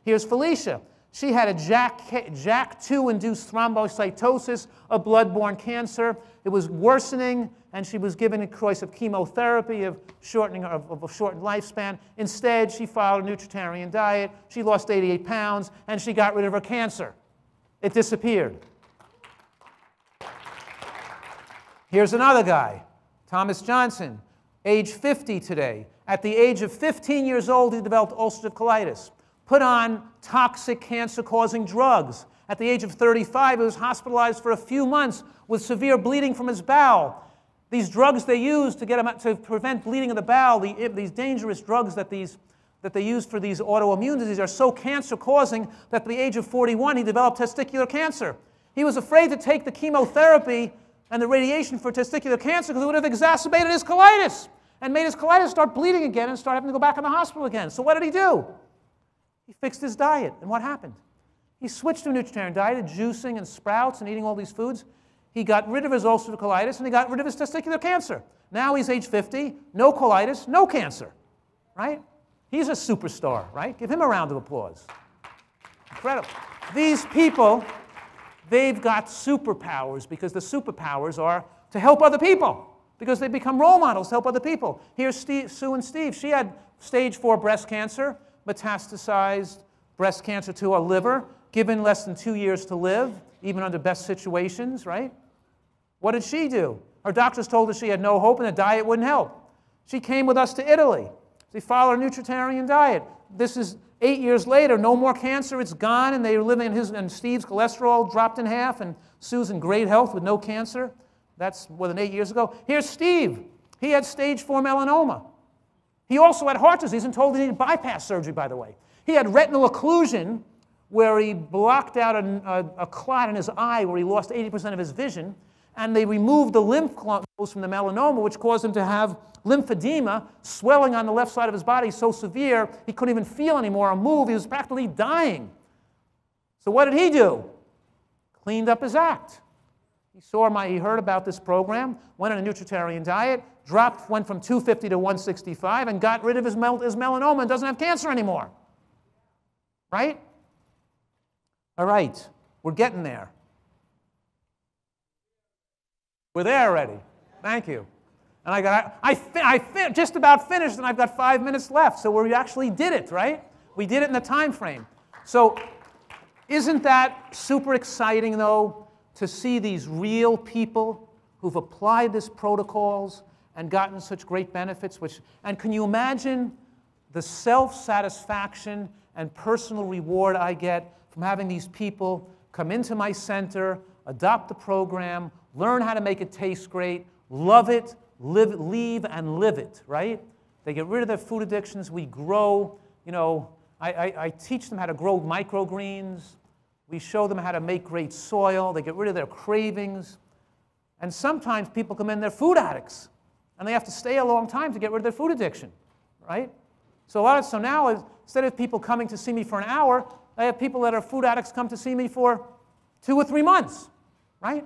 Here's Felicia. She had a JAK2-induced thrombocytosis, a blood-borne cancer. It was worsening, and she was given a choice of chemotherapy, of a shortened lifespan. Instead, she followed a nutritarian diet. She lost 88 pounds, and she got rid of her cancer. It disappeared. Here's another guy, Thomas Johnson, age 50 today. At the age of 15 years old, he developed ulcerative colitis. Put on toxic cancer-causing drugs. At the age of 35, he was hospitalized for a few months with severe bleeding from his bowel. These drugs they use to prevent bleeding of the bowel, these dangerous drugs that they use for these autoimmune diseases are so cancer-causing that at the age of 41, he developed testicular cancer. He was afraid to take the chemotherapy and the radiation for testicular cancer because it would have exacerbated his colitis and made his colitis start bleeding again and start having to go back in the hospital again. So what did he do? He fixed his diet, and what happened? He switched to a nutritarian diet, juicing and sprouts and eating all these foods. He got rid of his ulcerative colitis, and he got rid of his testicular cancer. Now he's age 50, no colitis, no cancer, right? He's a superstar, right? Give him a round of applause. Incredible. These people, they've got superpowers because the superpowers are to help other people because they become role models to help other people. Here's Sue and Steve. She had stage 4 breast cancer, metastasized breast cancer to her liver, given less than 2 years to live, even under best situations, right? What did she do? Her doctors told her she had no hope and the diet wouldn't help. She came with us to Italy. She followed a nutritarian diet. This is 8 years later, no more cancer, it's gone, and they're living and Steve's cholesterol dropped in half, and Sue's in great health with no cancer. That's more than 8 years ago. Here's Steve. He had stage 4 melanoma. He also had heart disease and told he needed bypass surgery, by the way. He had retinal occlusion, where he blocked out a clot in his eye where he lost 80% of his vision, and they removed the lymph nodes from the melanoma, which caused him to have lymphedema, swelling on the left side of his body so severe he couldn't even feel anymore or move. He was practically dying. So what did he do? Cleaned up his act. He heard about this program, went on a nutritarian diet, went from 250 to 165, and got rid of his melanoma and doesn't have cancer anymore. Right? All right, we're getting there. We're there already. Thank you. And I just about finished, and I've got 5 minutes left. So we actually did it, right? We did it in the time frame. So isn't that super exciting, though, to see these real people who've applied these protocols and gotten such great benefits? And can you imagine the self-satisfaction and personal reward I get from having these people come into my center, adopt the program, learn how to make it taste great, love it, leave and live it, right? They get rid of their food addictions. We grow, I teach them how to grow microgreens. We show them how to make great soil. They get rid of their cravings. And sometimes people come in, they're food addicts, and they have to stay a long time to get rid of their food addiction, right? So now, instead of people coming to see me for an hour, I have people that are food addicts come to see me for 2 or 3 months, right?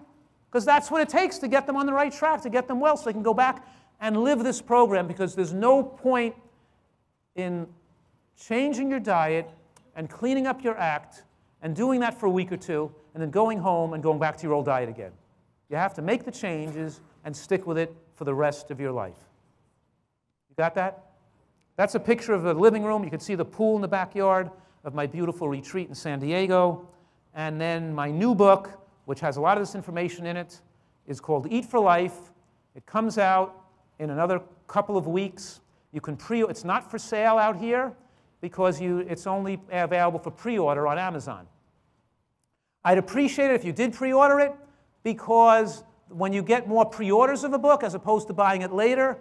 Because that's what it takes to get them on the right track, to get them well, so they can go back and live this program, because there's no point in changing your diet and cleaning up your act and doing that for a week or two and then going home and going back to your old diet again. You have to make the changes and stick with it for the rest of your life. You got that? That's a picture of the living room. You can see the pool in the backyard of my beautiful retreat in San Diego. And then my new book, which has a lot of this information in it, is called Eat for Life. It comes out in another couple of weeks. You can it's not for sale out here because it's only available for pre-order on Amazon. I'd appreciate it if you did pre-order it, because when you get more pre-orders of a book as opposed to buying it later,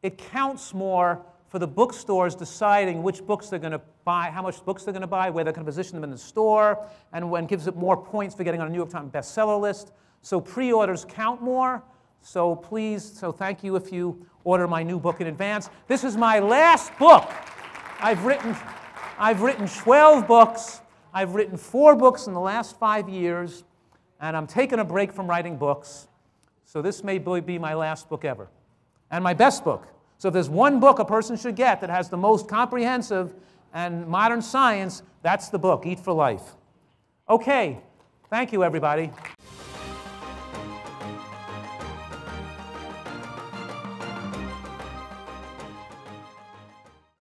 it counts more for the bookstores deciding which books they're going to buy, how much books they're going to buy, where they're going to position them in the store, and when gives it more points for getting on a New York Times bestseller list. So pre-orders count more. So please, thank you if you order my new book in advance. This is my last book. I've written 12 books. I've written 4 books in the last 5 years, and I'm taking a break from writing books. So this may be my last book ever, and my best book. So if there's one book a person should get that has the most comprehensive And modern science, that's the book, Eat for Life. Okay, thank you, everybody.